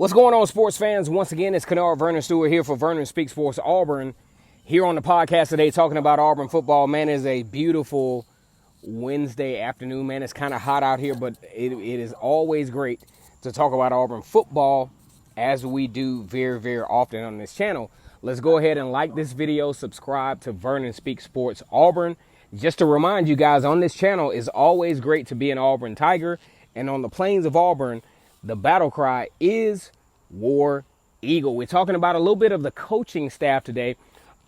What's going on, sports fans? Once again, it's Carnell, Vernon Stewart here for Vernon Speaks Sports Auburn. Here on the podcast today, talking about Auburn football. Man, it's a beautiful Wednesday afternoon. Man, it's kind of hot out here, but it is always great to talk about Auburn football, as we do very, very often on this channel. Let's go ahead and like this video, subscribe to Vernon Speaks Sports Auburn. Just to remind you guys, on this channel, it's always great to be an Auburn Tiger. And on the plains of Auburn, the battle cry is War Eagle. We're talking about a little bit of the coaching staff today.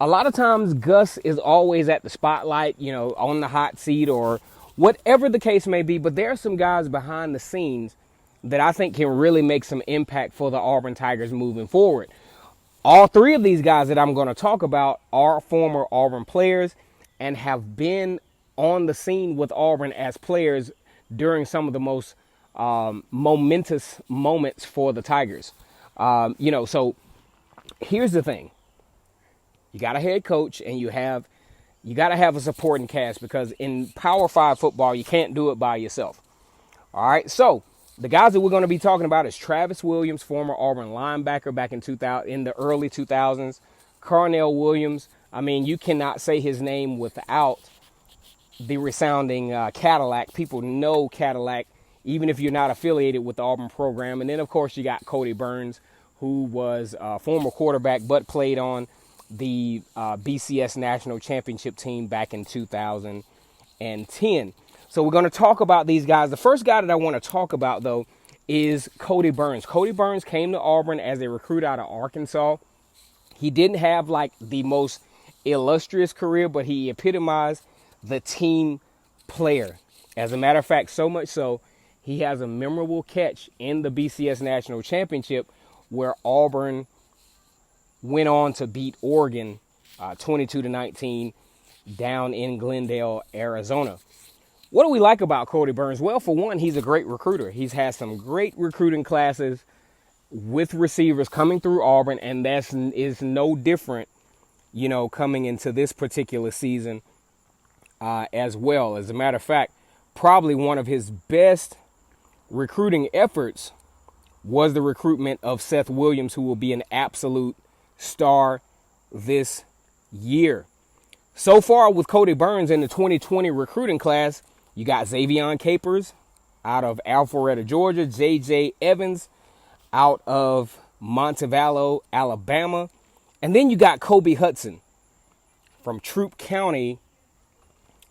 A lot of times Gus is always at the spotlight, on the hot seat or whatever the case may be. But there are some guys behind the scenes that I think can really make some impact for the Auburn Tigers moving forward. All three of these guys that I'm going to talk about are former Auburn players and have been on the scene with Auburn as players during some of the most momentous moments for the Tigers. So here's the thing. You got a head coach and you got to have a supporting cast, because in Power 5 football, you can't do it by yourself. All right. So the guys that we're going to be talking about is Travis Williams, former Auburn linebacker back in the early 2000s. Carnell Williams. I mean, you cannot say his name without the resounding Cadillac. People know Cadillac, even if you're not affiliated with the Auburn program. And then, of course, you got Kodi Burns, who was a former quarterback but played on the BCS National Championship team back in 2010. So we're going to talk about these guys. The first guy that I want to talk about, though, is Kodi Burns. Kodi Burns came to Auburn as a recruit out of Arkansas. He didn't have, the most illustrious career, but he epitomized the team player. As a matter of fact, so much so, he has a memorable catch in the BCS National Championship where Auburn went on to beat Oregon 22-19 down in Glendale, Arizona. What do we like about Kodi Burns? Well, for one, he's a great recruiter. He's had some great recruiting classes with receivers coming through Auburn, and that is no different, coming into this particular season as well. As a matter of fact, probably one of his best recruiting efforts was the recruitment of Seth Williams, who will be an absolute star this year. So far with Kodi Burns in the 2020 recruiting class, you got Xavion Capers out of Alpharetta, Georgia, J.J. Evans out of Montevallo, Alabama, and then you got Kobe Hudson from Troup County,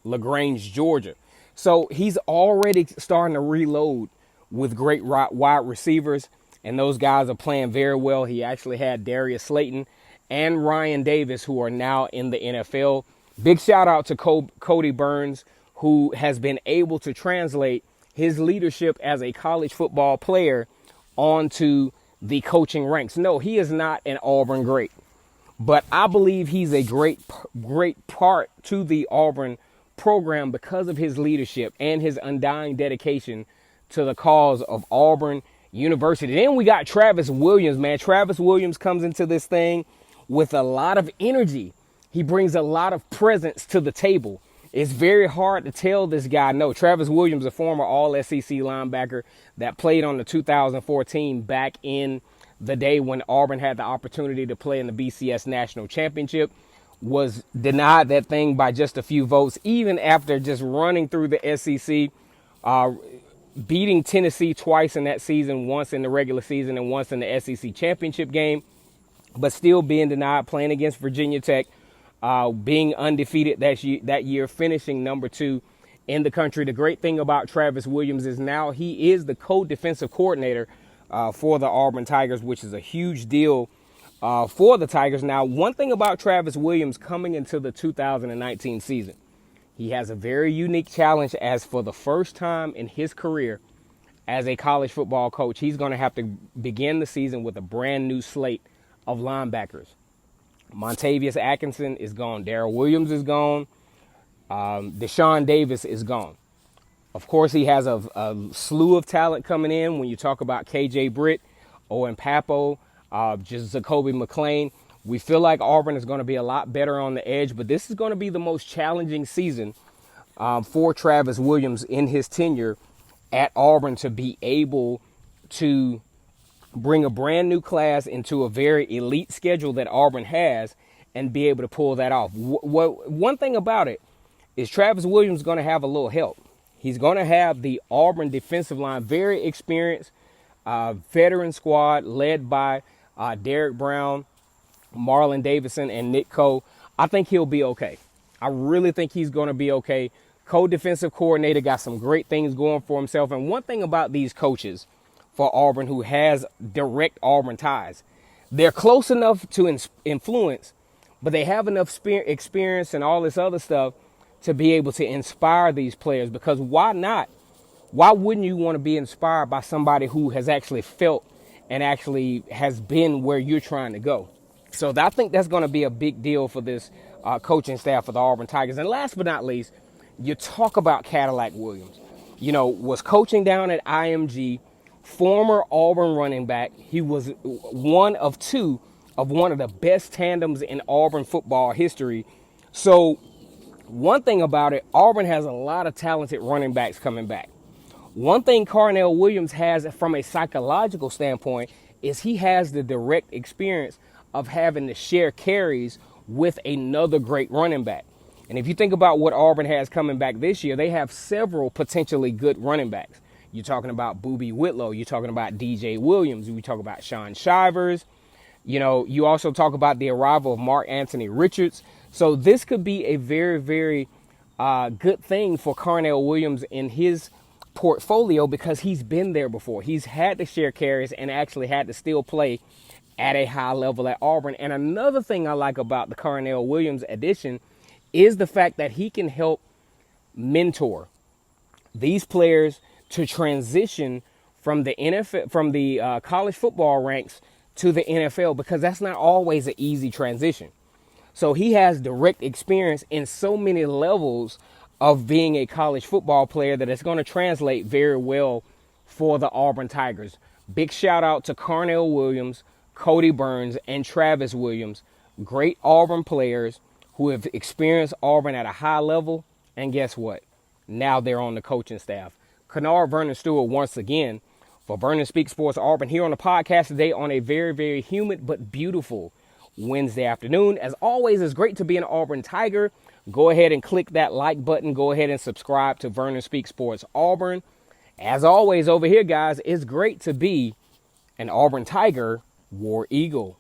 LaGrange, Georgia. So he's already starting to reload with great wide receivers, and those guys are playing very well. He actually had Darius Slayton and Ryan Davis, who are now in the NFL. Big shout out to Kodi Burns, who has been able to translate his leadership as a college football player onto the coaching ranks. No, he is not an Auburn great, but I believe he's a great part to the Auburn program because of his leadership and his undying dedication to the cause of Auburn University. Then we got Travis Williams, man. Travis Williams comes into this thing with a lot of energy. He brings a lot of presence to the table. It's very hard to tell this guy no. Travis Williams, a former All-SEC linebacker that played on the 2014 back in the day when Auburn had the opportunity to play in the BCS National Championship, was denied that thing by just a few votes, even after just running through the SEC, beating Tennessee twice in that season, once in the regular season and once in the SEC championship game, but still being denied, playing against Virginia Tech, being undefeated that year, finishing number 2 in the country. The great thing about Travis Williams is now he is the co-defensive coordinator for the Auburn Tigers, which is a huge deal for the Tigers. Now, one thing about Travis Williams coming into the 2019 season, he has a very unique challenge, as for the first time in his career as a college football coach, he's going to have to begin the season with a brand new slate of linebackers. Montavious Atkinson is gone. Darrell Williams is gone. Deshaun Davis is gone. Of course, he has a slew of talent coming in when you talk about KJ Britt, Owen Papo, just Jacoby McClain. We feel like Auburn is going to be a lot better on the edge, but this is going to be the most challenging season for Travis Williams in his tenure at Auburn to be able to bring a brand new class into a very elite schedule that Auburn has and be able to pull that off. One thing about it is Travis Williams is going to have a little help. He's going to have the Auburn defensive line, very experienced veteran squad led by Derek Brown, Marlon Davidson, and Nick Coe. I think he'll be okay. I really think he's going to be okay. Co-defensive coordinator got some great things going for himself. And one thing about these coaches for Auburn who has direct Auburn ties, they're close enough to influence, but they have enough experience and all this other stuff to be able to inspire these players. Because why not? Why wouldn't you want to be inspired by somebody who has actually felt and actually has been where you're trying to go? So I think that's going to be a big deal for this coaching staff for the Auburn Tigers. And last but not least, you talk about Cadillac Williams. You know, was coaching down at IMG, former Auburn running back. He was one of two of one of the best tandems in Auburn football history. So one thing about it, Auburn has a lot of talented running backs coming back. One thing Carnell Williams has from a psychological standpoint is he has the direct experience of having to share carries with another great running back. And if you think about what Auburn has coming back this year, they have several potentially good running backs. You're talking about Boobie Whitlow. You're talking about DJ Williams. We talk about Sean Shivers. You know, you also talk about the arrival of Mark Anthony Richards. So this could be a very, very good thing for Carnell Williams in his portfolio because he's been there before. He's had to share carries and actually had to still play at a high level at Auburn. And another thing I like about the Carnell Williams addition is the fact that he can help mentor these players to transition from the NFL, from the college football ranks to the NFL, because that's not always an easy transition. So he has direct experience in so many levels of being a college football player that it's going to translate very well for the Auburn Tigers. Big shout out to Carnell Williams, Kodi Burns, and Travis Williams. Great Auburn players who have experienced Auburn at a high level. And guess what? Now they're on the coaching staff. Kennard Vernon Stewart once again for Vernon Speaks Sports Auburn here on the podcast today on a very, very humid but beautiful Wednesday afternoon. As always, it's great to be an Auburn Tiger. Go ahead and click that like button. Go ahead and subscribe to Vernon Speaks Sports Auburn. As always over here, guys, it's great to be an Auburn Tiger, War Eagle.